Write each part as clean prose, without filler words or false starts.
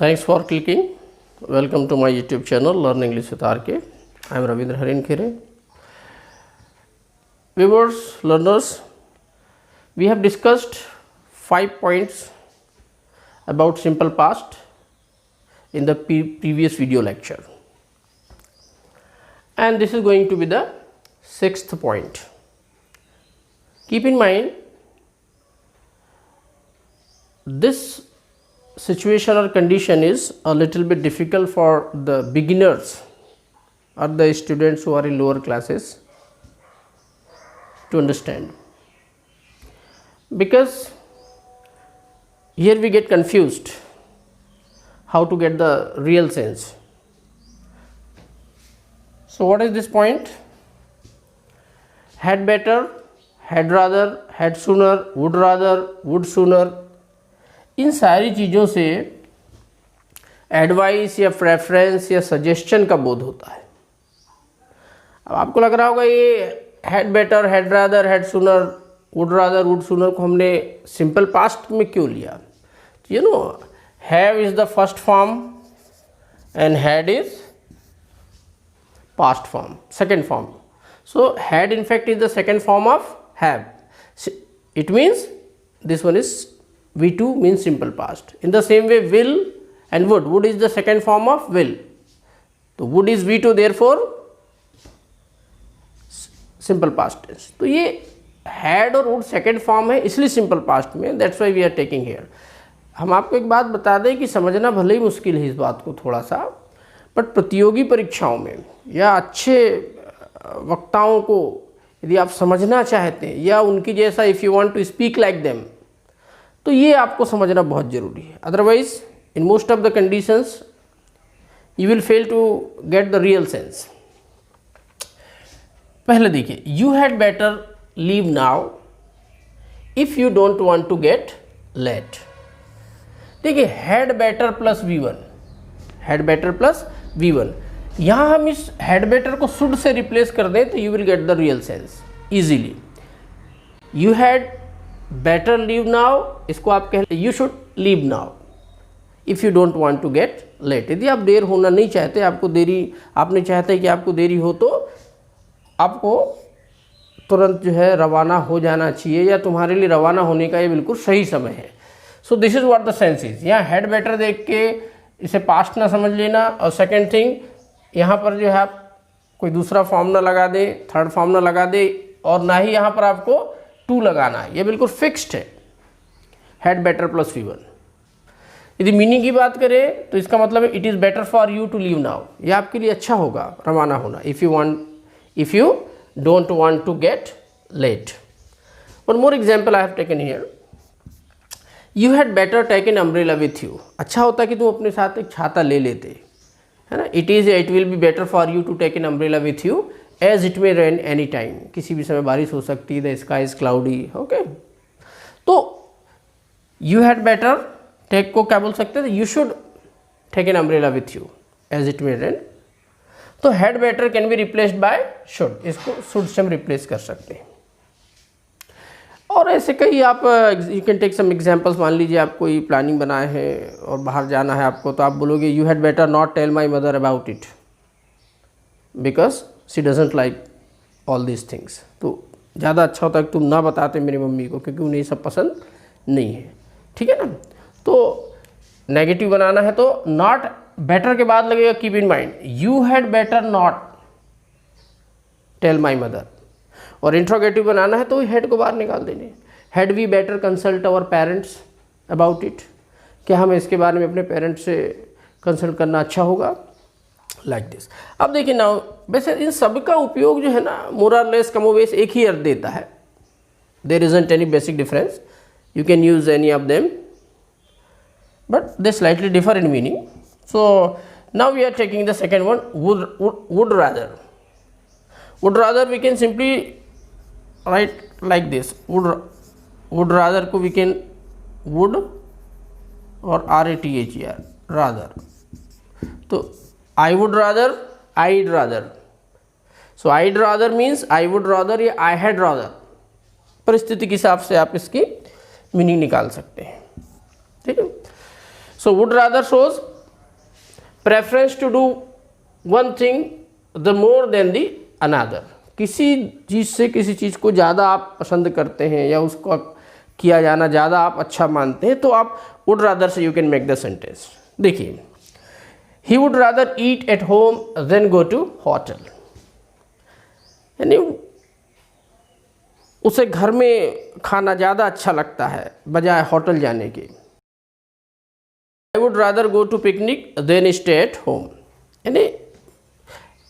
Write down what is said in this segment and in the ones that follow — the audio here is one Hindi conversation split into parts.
Thanks for clicking. Welcome to my YouTube channel Learn English with RK. I am Ravindra Harinkere. Viewers, learners, we have discussed 5 points about simple past in the previous video lecture, and this is going to be the 6th point. Keep in mind, this situation or condition is a little bit difficult for the beginners or the students who are in lower classes to understand, because here we get confused how to get the real sense. So what is this point? Had better, had rather, had sooner, would rather, would sooner, इन सारी चीज़ों से एडवाइस या प्रेफरेंस या सजेशन का बोध होता है. अब आपको लग रहा होगा ये had better, had rather, had sooner, would rather, would sooner को हमने सिंपल पास्ट में क्यों लिया. You know, have is the first form and had is past form, second form. So had in fact is the second form of have. It means this one is V2 means simple past. In the same way, will and would is the second form of will. So would is V2, therefore simple past tense. तो ये had और would second form है, इसलिए simple past में, that's why we are taking here. हम आपको एक बात बता दें कि समझना भले ही मुश्किल है इस बात को थोड़ा सा, बट प्रतियोगी परीक्षाओं में या अच्छे वक्ताओं को यदि आप समझना चाहते हैं या उनकी जैसा if you want to speak like them, तो ये आपको समझना बहुत ज़रूरी है. Otherwise in most of the conditions you will fail to get the real sense. पहले देखिए, you had better leave now if you don't want to get late. देखिए, had better plus V1, had better plus V1. यहाँ हम इस हैड बेटर को शुड से रिप्लेस कर दें तो you will get the real sense easily. You had better leave now, इसको आप कह you should leave now if you don't want to get late. यदि आप देर होना नहीं चाहते, आपको देरी, आपने चाहते कि आपको देरी हो, तो आपको तुरंत जो है रवाना हो जाना चाहिए, या तुम्हारे लिए रवाना होने का ये बिल्कुल सही समय है. So this is what the sense is. यहाँ हैड बेटर देख के इसे पास्ट ना समझ लेना, और सेकेंड थिंग, यहाँ पर जो है आप कोई दूसरा फॉर्म ना लगा दे, थर्ड फॉर्म ना लगा दे, और ना ही यहाँ पर आपको टू लगाना है. ये बिल्कुल फिक्स्ड है, हैड बेटर प्लस V1. यदि मीनिंग की बात करें तो इसका मतलब है it is better for you to leave now. ये आपके लिए अच्छा होगा रवाना होना, if you don't want to get late. One more example I have taken here. You had better take an umbrella with you. अच्छा होता कि तुम अपने साथ एक छाता ले लेते, है ना. It will be better for you to take an umbrella with you as it may rain any time. किसी भी समय बारिश हो सकती है, the sky is cloudy. Okay, तो यू हैड बेटर टेक को क्या बोल सकते हैं, you should take an umbrella with you as it may rain. तो had better can be replaced by should, इसको शुड से हम रिप्लेस कर सकते हैं. और ऐसे कई आप you can take some examples. मान लीजिए आप कोई प्लानिंग बनाए हैं और बाहर जाना है आपको, तो आप बोलोगे you had better not tell my mother about it because she doesn't like all this things. तो ज़्यादा अच्छा होता है कि तुम ना बताते मेरी मम्मी को, क्योंकि उन्हें सब पसंद नहीं है. ठीक है ना. तो नेगेटिव बनाना है तो नॉट बेटर के बाद लगेगा keep in mind you had better not tell my mother. और इंट्रोगेटिव बनाना है तो हेड को बाहर निकाल देने. Had we better consult our parents about it. क्या हमें इसके बारे में अपने पेरेंट्स से कंसल्ट करना अच्छा होगा, लाइक दिस. अब देखिए ना, वैसे इन सब का उपयोग जो है ना मोर और लेस कमोवेश एक ही अर्थ देता है. There isn't any basic difference. You can use any of them, but they slightly differ in meaning. So now we are taking the second one, would rather. Would rather we can simply write like this. Would rather को वी कैन वुड और RATHER रादर. तो I would rather, I'd rather. So I'd rather means I would rather या I had rather. परिस्थिति के हिसाब से आप इसकी मीनिंग निकाल सकते हैं. ठीक है. So would rather shows preference to do one thing the more than the another. किसी चीज़ से किसी चीज़ को ज़्यादा आप पसंद करते हैं या उसको किया जाना ज़्यादा आप अच्छा मानते हैं, तो आप वुड रादर से you can make the sentence. देखिए, he would rather eat at home than go to hotel, यानी उसे घर में खाना ज़्यादा अच्छा लगता है बजाय होटल जाने के। I would rather go to picnic than stay at home, यानी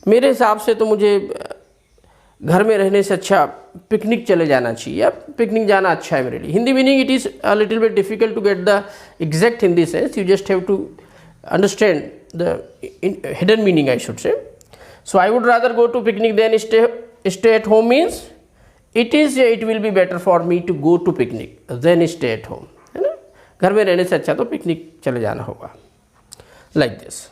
मेरे हिसाब से तो मुझे घर में रहने से अच्छा पिकनिक चले जाना चाहिए, या पिकनिक जाना अच्छा है मेरे लिए। Hindi meaning it is a little bit difficult to get the exact Hindi sense, you just have to understand the hidden meaning I should say. So I would rather go to picnic than stay at home means it will be better for me to go to picnic than stay at home, है ना। घर में रहने से अच्छा तो पिकनिक चले जाना होगा, लाइक दिस।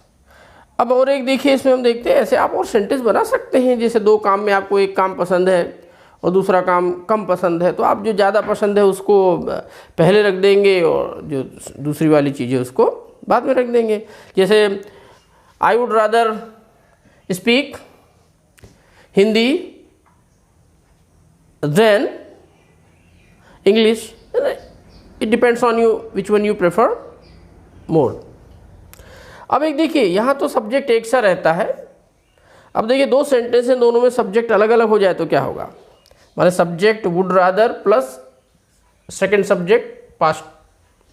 अब और एक देखिए, इसमें हम देखते हैं ऐसे आप और सेंटेंस बना सकते हैं। जैसे दो काम में आपको एक काम पसंद है और दूसरा काम कम पसंद है, तो आप जो ज़्यादा पसंद है उसको पहले रख देंगे और जो दूसरी वाली चीज़ है उसको बाद में रख देंगे। जैसे I would rather speak Hindi than English, it depends on you which one you prefer more. अब एक देखिए, यहाँ तो सब्जेक्ट एक सा रहता है। अब देखिए, दो सेंटेंस हैं, दोनों में सब्जेक्ट अलग अलग हो जाए तो क्या होगा। माने subject would rather plus second subject past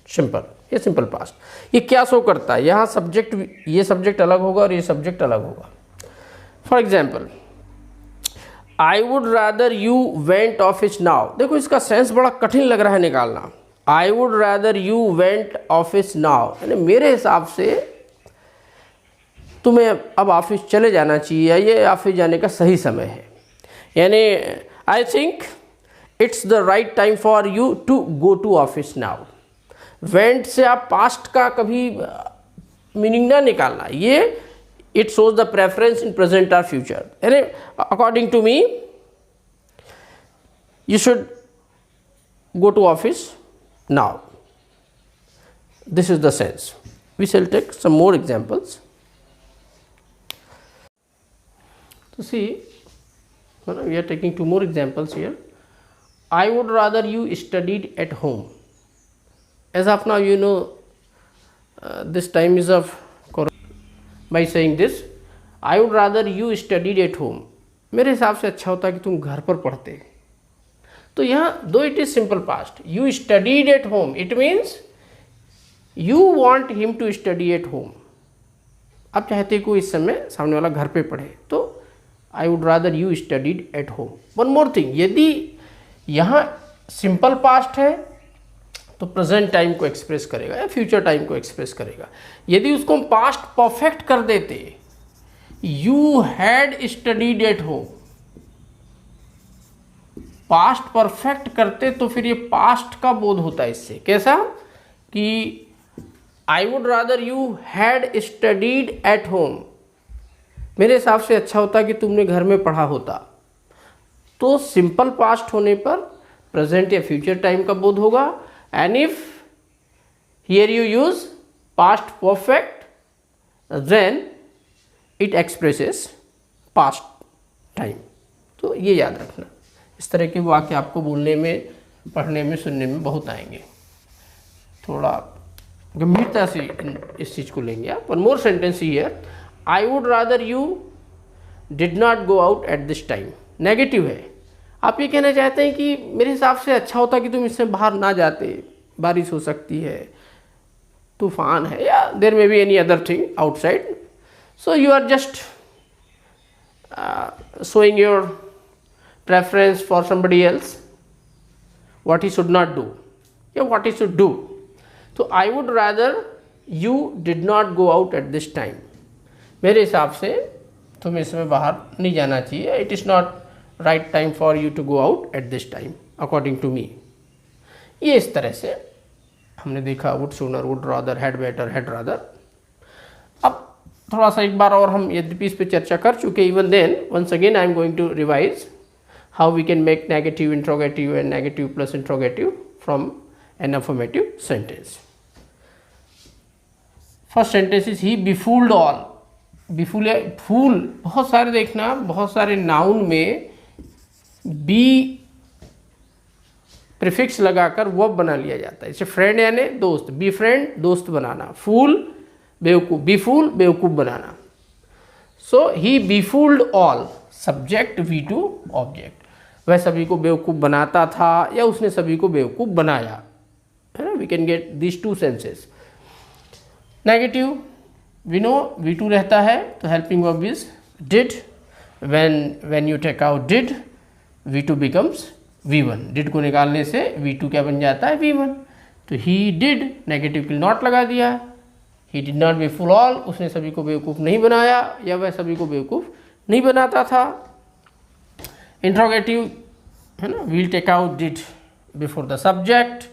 simple, ये सिंपल पास्ट। ये क्या शो करता है, यहाँ सब्जेक्ट, ये सब्जेक्ट अलग होगा और ये सब्जेक्ट अलग होगा। For example, I would rather you went office now. देखो, इसका सेंस बड़ा कठिन लग रहा है निकालना। आई would rather you went office now, यानी मेरे हिसाब से तुम्हें अब ऑफिस चले जाना चाहिए, ये ऑफिस जाने का सही समय है। यानी I think it's the right time for you to go to office now. Went से आप पास्ट का कभी मीनिंग ना निकालना, ये it shows the preference in present और फ्यूचर। यानी according to me you should go to office now, this is the sense. We shall take some more examples. So see, we are taking two more examples here. I would rather you studied at home. As of now, you know, this time is of corona. By saying this, I would rather you studied at home. मेरे हिसाब से अच्छा होता कि तुम घर पर पढ़ते। तो यहाँ दो it is simple past, you studied at home, it means you want him to study at home. आप चाहते को इस समय सामने वाला घर पे पढ़े, तो आई would rather you studied at home. One more thing, यदि यहाँ सिंपल पास्ट है तो प्रेजेंट टाइम को एक्सप्रेस करेगा या फ्यूचर टाइम को एक्सप्रेस करेगा। यदि उसको हम पास्ट परफेक्ट कर देते, you had studied at home, past perfect करते तो फिर ये पास्ट का बोध होता है इससे। कैसा कि आई would rather you had studied at home, मेरे हिसाब से अच्छा होता कि तुमने घर में पढ़ा होता। तो सिंपल पास्ट होने पर प्रेजेंट या फ्यूचर टाइम का बोध होगा। And if here you use past perfect then it expresses past time. तो ये याद रखना, इस तरह के वाक्य आपको बोलने में, पढ़ने में, सुनने में बहुत आएंगे। थोड़ा गंभीरता से इस चीज़ को लेंगे आप। One more sentence here, I would rather you did not go out at this time. Negative है, आप ये कहना चाहते हैं कि मेरे हिसाब से अच्छा होता कि तुम इससे बाहर ना जाते, बारिश हो सकती है, तूफान है, या there may be any other thing outside. So you are just showing your preference for somebody else, what he should not do या what he should do. तो I would rather you did not go out at this time. मेरे हिसाब से तुम्हें इसमें बाहर नहीं जाना चाहिए. It is not right time for you to go out at this time according to me. ये इस तरह से हमने देखा would sooner, would rather, had better, had rather. अब थोड़ा सा एक बार और हम यद्यपि इस पे चर्चा कर चुके, even then once again I am going to revise how we can make negative interrogative and negative plus interrogative from an affirmative sentence. First sentence is he befooled all. Befool fool, बहुत सारे देखना, बहुत सारे नाउन में बी प्रीफिक्स लगाकर वर्ब बना लिया जाता है। जैसे फ्रेंड यानी दोस्त, बी फ्रेंड दोस्त बनाना, फूल बेवकूफ, बी फूल बेवकूफ बनाना। So he befooled all, subject V two object, वह सभी को बेवकूफ बनाता था या उसने सभी को बेवकूफ बनाया, है ना। We can get this two senses. Negative we know V2 रहता है तो helping verb is did. When you take out did V2 becomes V1। Did को निकालने से V2 क्या बन जाता है V1। तो ही डिड, नेगेटिव के नॉट लगा दिया। ही डिड नॉट बिफूल ऑल, उसने सभी को बेवकूफ़ नहीं बनाया या वह सभी को बेवकूफ़ नहीं बनाता था। इंट्रोगेटिव है ना, we'll take out did before the subject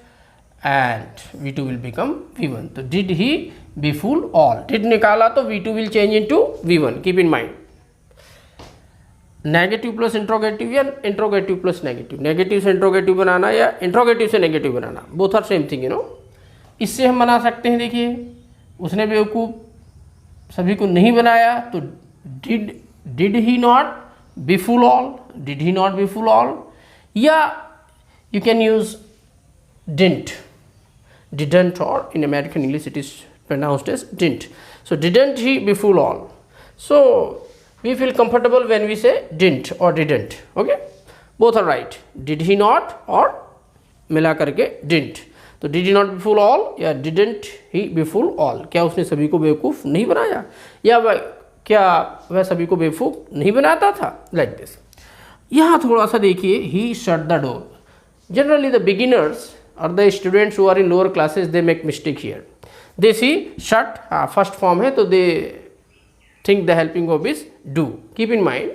and V2 will become V1। तो डिड ही बिफूल ऑल, डिड निकाला तो V2 will change into V1, keep in mind. Negative plus interrogative या इंट्रोगेटिव प्लस नेगेटिव, नेगेटिव से इंट्रोगेटिव बनाना या इंट्रोगेटिव से नेगेटिव बनाना, both are same thing, you know. इससे हम बना सकते हैं, देखिए उसने बेवकूफ़ सभी को नहीं बनाया तो did he not befool all, did he not befool all. या you can use didn't, didn't, और in American English it is pronounced as didn't. So didn't he befool all? So we feel comfortable when we say didn't or didn't. Okay, both are right. Did he not और मिला करके didn't. तो did he not befool all या didn't he befool all? क्या उसने सभी को बेवकूफ़ नहीं बनाया या क्या वह सभी को बेवकूफ़ नहीं बनाता था? Like this. यहाँ थोड़ा सा देखिए, he shut the door. Generally the beginners or the students who are in lower classes they make mistake here. They see shut first form है तो they think the helping verb is do. Keep in mind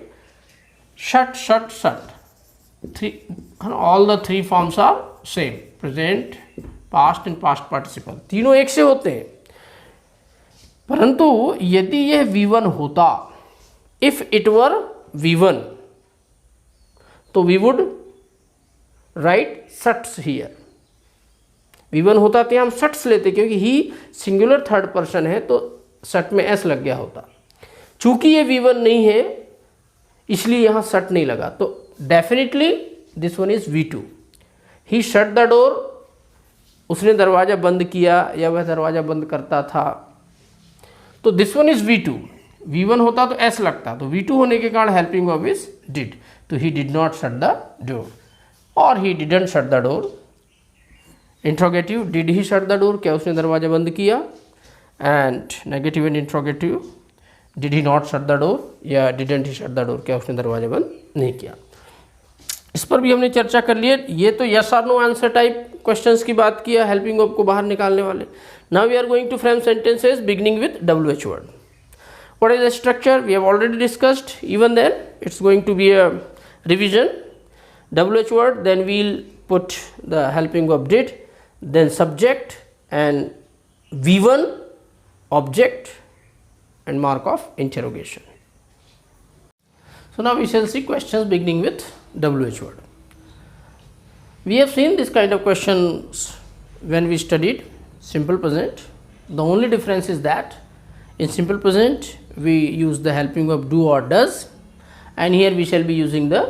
shut, shut, shut, all the three forms are same, present, past and past participle, तीनों एक से होते हैं। परंतु यदि यह V1 होता, if it were V1 तो we would write shuts here। V1 होता तो हम शट्स लेते, क्योंकि ही सिंगुलर थर्ड पर्सन है तो शट में एस लग गया होता। चूंकि ये V1 नहीं है इसलिए यहाँ शट नहीं लगा, तो definitely this one is V2। He shut the door, उसने दरवाज़ा बंद किया या वह दरवाज़ा बंद करता था, तो this one is V2। V1 होता तो एस लगता, तो V2 होने के कारण हेल्पिंग वर्ब इज डिड। तो he did not shut the door और he didn't shut the door. Interrogative did he shut the door, क्या उसने दरवाज़ा बंद किया। And negative and interrogative did he not shut the door या didn't he shut the door, क्या उसने दरवाज़ा बंद नहीं किया। इस पर भी हमने चर्चा कर ली है। ये तो यस और नो आंसर टाइप क्वेश्चंस की बात किया, हेल्पिंग वर्ब को बाहर निकालने वाले। Now we are going to frame sentences beginning with WH word. What is the structure we have already discussed, even then it's going to be a revision. WH word, then we'll put the helping verb did, then subject and V1 object and mark of interrogation. So now we shall see questions beginning with WH word. We have seen this kind of questions when we studied simple present. The only difference is that in simple present we use the helping verb do or does, and here we shall be using the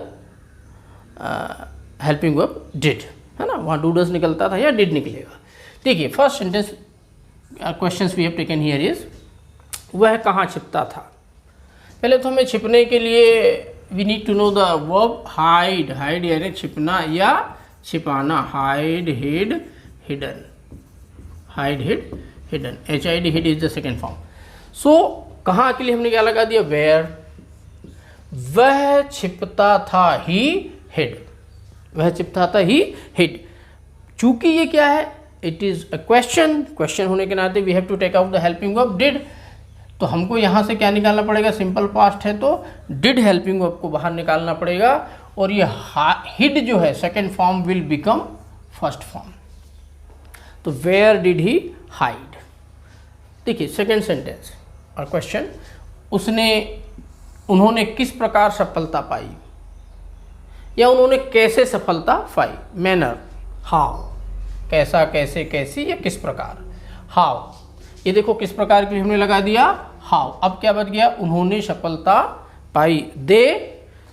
helping verb did, है ना। वहाँ डू डज निकलता था या डिड निकलेगा। देखिए first sentence questions we have taken here is वह कहाँ छिपता था। पहले तो हमें छिपने के लिए we need to know the verb hide. Hide यानी छिपना या छिपाना। Hide, hid, hidden. Hide, hid, hidden. HID hid is the second form. So कहाँ के लिए हमने क्या लगा दिया, वेयर। वह छिपता था, ही हिड। वह छिपता था, ही हिड। चूंकि ये क्या है, it is a question. Question होने के नाते we have to take out the helping verb did. तो हमको यहाँ से क्या निकालना पड़ेगा, सिंपल पास्ट है तो डिड हेल्पिंग वर्ब को बाहर निकालना पड़ेगा, और ये हिड जो है second form will become first form. तो वेयर डिड ही हाइड। देखिए सेकेंड सेंटेंस और क्वेश्चन, उन्होंने किस प्रकार सफलता पाई या उन्होंने कैसे सफलता पाई। मैनर, हाउ, कैसा, कैसे, कैसी या किस प्रकार। हाउ, ये देखो किस प्रकार के लिए हमने लगा दिया, हाउ। अब क्या बच गया, उन्होंने सफलता पाई, they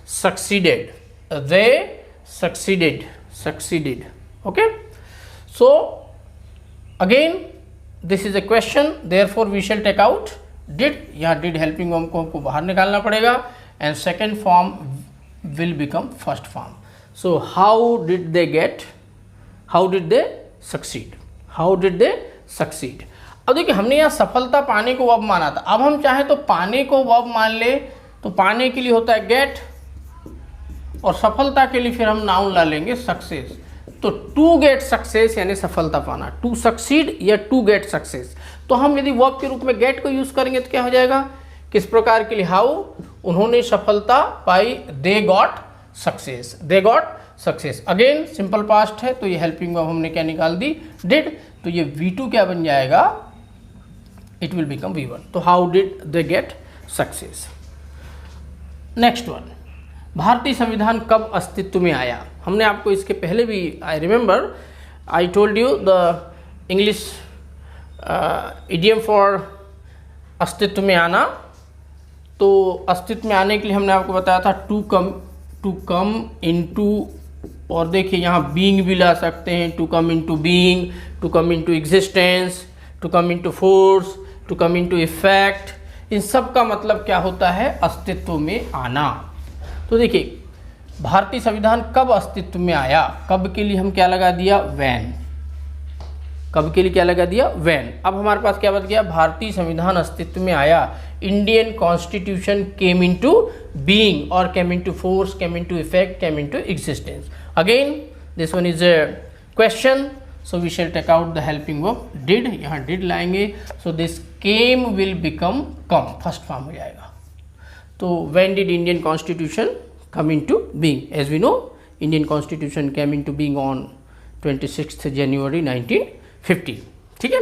succeeded, they succeeded. Okay, so again this is a question, therefore we shall take out did. यहाँ डिड हेल्पिंग वर्ब को हमको बाहर निकालना पड़ेगा, and second form will become first form. So how did they get, how did they succeed, how did they succeed. अब देखिए हमने यहाँ सफलता पाने को वर्ब माना था, अब हम चाहें तो पाने को वर्ब मान ले, तो पाने के लिए होता है गेट, और सफलता के लिए फिर हम नाउन ला लेंगे सक्सेस। तो टू गेट सक्सेस यानी सफलता पाना, टू सक्सीड या टू गेट सक्सेस। तो हम यदि वर्ब के रूप में गेट को यूज करेंगे तो क्या हो जाएगा, किस प्रकार के लिए, हाउ, उन्होंने सफलता पाई, they got success, they got success. Again simple past है तो ये हेल्पिंग वर्ब हमने क्या निकाल दी, डिड। तो ये V2 क्या बन जाएगा, इट विल बिकम V1। तो how did they get success. Next one, भारतीय संविधान कब अस्तित्व में आया। हमने आपको इसके पहले भी, I remember I told you the English idiom for अस्तित्व में आना। तो अस्तित्व में आने के लिए हमने आपको बताया था टू कम इनटू, और देखिए यहाँ बीइंग भी ला सकते हैं, to come into being, to come into existence, to come into force, to come into effect. इन सब का मतलब क्या होता है, अस्तित्व में आना। तो देखिए भारतीय संविधान कब अस्तित्व में आया, कब के लिए हम क्या लगा दिया, व्हेन। कब के लिए क्या लगा दिया, व्हेन। अब हमारे पास क्या बच गया, भारतीय संविधान अस्तित्व में आया, Indian constitution came into being, और came into force, came into effect, came into existence. Again this one is a question, so we shall take out the helping verb did, यहाँ डिड लाएंगे। So this came will become come, first form हो जाएगा। तो when did Indian constitution come into being? As we know, Indian Constitution came into being on 26th January 1950। ठीक है,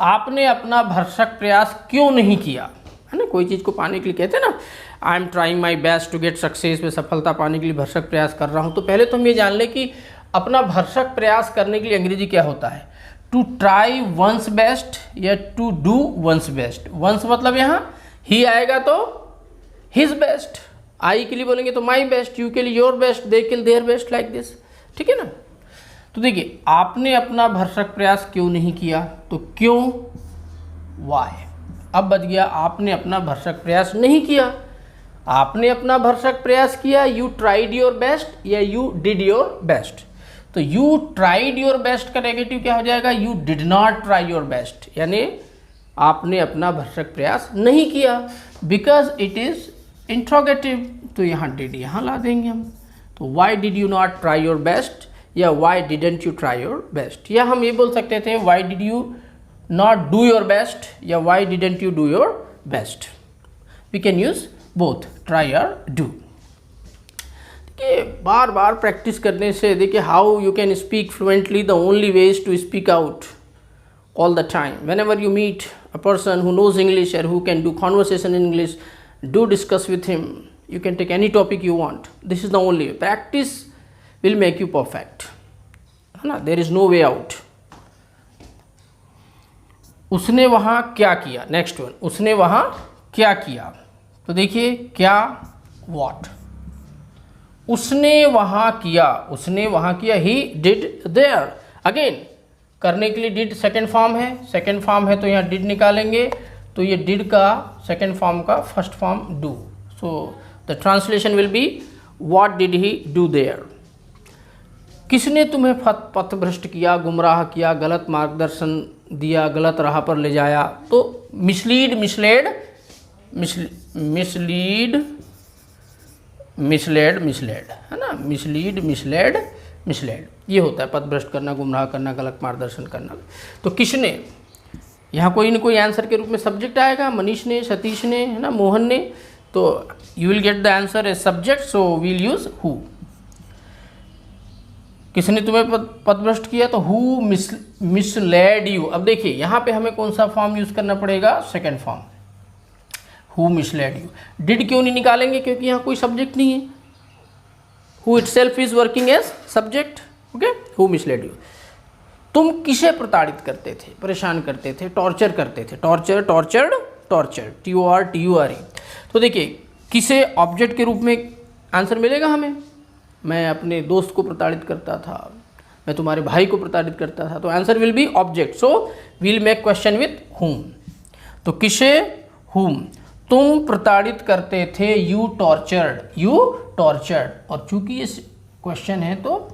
आपने अपना भरसक प्रयास क्यों नहीं किया, है ना। कोई चीज़ को पाने के लिए कहते हैं ना, I am trying my best to get success, में सफलता पाने के लिए भरसक प्रयास कर रहा हूँ। तो पहले तो हम ये जान लें कि अपना भरसक प्रयास करने के लिए अंग्रेजी क्या होता है, टू ट्राई वंस बेस्ट या to do once best. Once मतलब यहाँ ही आएगा तो हिज बेस्ट, आई के लिए बोलेंगे तो माई बेस्ट, यू के लिए योर बेस्ट, दे के लिए देयर बेस्ट, लाइक दिस। ठीक है ना। तो देखिए आपने अपना भरसक प्रयास क्यों नहीं किया, तो क्यों, वाई। अब बच गया आपने अपना भरसक प्रयास नहीं किया, आपने अपना भरसक प्रयास किया, यू ट्राइड योर बेस्ट या यू डिड योर बेस्ट। तो यू ट्राइड योर बेस्ट का नेगेटिव क्या हो जाएगा, you did not try your best, यानी आपने अपना भरसक प्रयास नहीं किया, बिकॉज इट इज इंट्रोगेटिव। तो यहाँ डिड यहाँ ला देंगे हम। तो why did you not try your best या why didn't you try your best, या हम ये बोल सकते थे why did you not do your best या why didn't you do your best. We can use both, try और डू। देखिए बार बार प्रैक्टिस करने से, देखिए how you can speak fluently, the only way is to speak out all the time. Whenever you meet a person who knows English or who can do conversation in English, do discuss with him. You can take any topic you want. This is the only way. Practice will make you perfect. है ना, there is no way out. उसने वहाँ क्या किया, नेक्स्ट वन, उसने वहाँ क्या किया। तो देखिए क्या, what, उसने वहाँ किया, उसने वहाँ किया, he did there। अगेन करने के लिए डिड सेकेंड फॉर्म है, सेकेंड फॉर्म है तो यहाँ डिड निकालेंगे, तो ये डिड का सेकेंड फॉर्म का first form do. So the translation will be what did he do their. किसने तुम्हें पथभ्रष्ट किया, गुमराह किया, गलत मार्गदर्शन दिया, गलत राह पर ले जाया। तो मिसलीड, मिसलेड, मिसलेड है ना, मिसलीड, मिसलेड, मिसलेड, ये होता है पथभ्रष्ट करना, गुमराह करना, गलत मार्गदर्शन करना। तो किसने, यहाँ कोई न कोई आंसर के रूप में सब्जेक्ट आएगा, मनीष ने, सतीश ने, है ना, मोहन ने। तो you will get the answer as subject, so we'll use who. किसने तुम्हें पथभ्रष्ट किया, तो हु मिसलेड यू। अब देखिए यहाँ पे हमें कौन सा फॉर्म यूज करना पड़ेगा, second form, who misled you. Did क्यों नहीं निकालेंगे, क्योंकि यहाँ कोई सब्जेक्ट नहीं है, who itself is working as subject, okay, who misled you। तुम किसे प्रताड़ित करते थे, परेशान करते थे, टॉर्चर करते थे, टॉर्चर, टॉर्चर्ड, टॉर्चर, TOR, तो देखिए किसे ऑब्जेक्ट के रूप में आंसर मिलेगा हमें। मैं अपने दोस्त को प्रताड़ित करता था, मैं तुम्हारे भाई को प्रताड़ित करता था, तो answer will be object. So will make question with whom. तो किसे, हुम, तुम प्रताड़ित करते थे, यू टॉर्चर्ड, और चूंकि ये क्वेश्चन है तो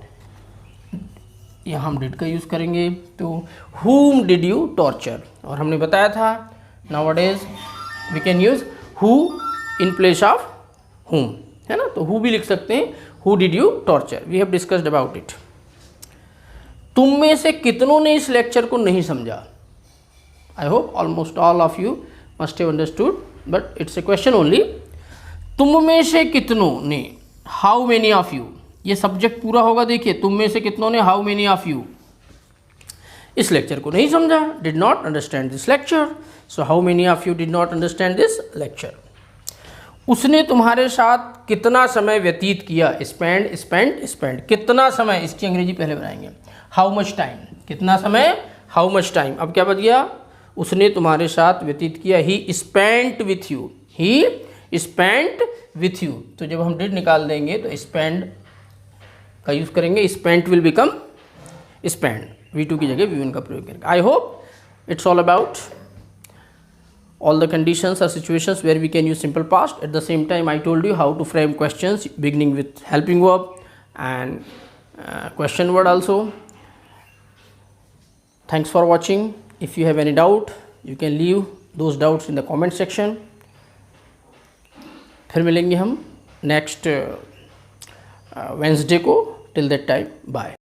यहाँ हम डिड का यूज़ करेंगे। तो whom did you torture, और हमने बताया था nowadays we can use who in place of whom, है ना। तो who भी लिख सकते हैं, who did you torture, we have discussed about it। तुम में से कितनों ने इस लेक्चर को नहीं समझा। I hope almost all of you must have understood, but it's a question only। तुम में से कितनों ने, how many of you, ये सब्जेक्ट पूरा होगा। देखिए तुम में से कितनों ने, हाउ मेनी ऑफ यू, इस लेक्चर को नहीं समझा, did not understand this lecture. So how many of you did not understand this lecture. उसने तुम्हारे साथ कितना समय व्यतीत किया, स्पेंड, कितना समय, इसकी अंग्रेजी पहले बनाएंगे, हाउ मच टाइम, कितना समय, हाउ मच टाइम। अब क्या बच गया, उसने तुम्हारे साथ व्यतीत किया, ही स्पेंट विथ यू, तो जब हम डिड निकाल देंगे तो स्पेंड का यूज करेंगे, spent will become spend, V2 की जगह V1 का प्रयोग करेंगे। I hope it's all about all the conditions or situations where we can use simple past. At the same time, I told you how to frame questions beginning with helping verb and question word also. Thanks for watching. If you have any doubt, you can leave those doubts in the comment section. फिर मिलेंगे हम नेक्स्ट वेंसडे को। Till that time, bye.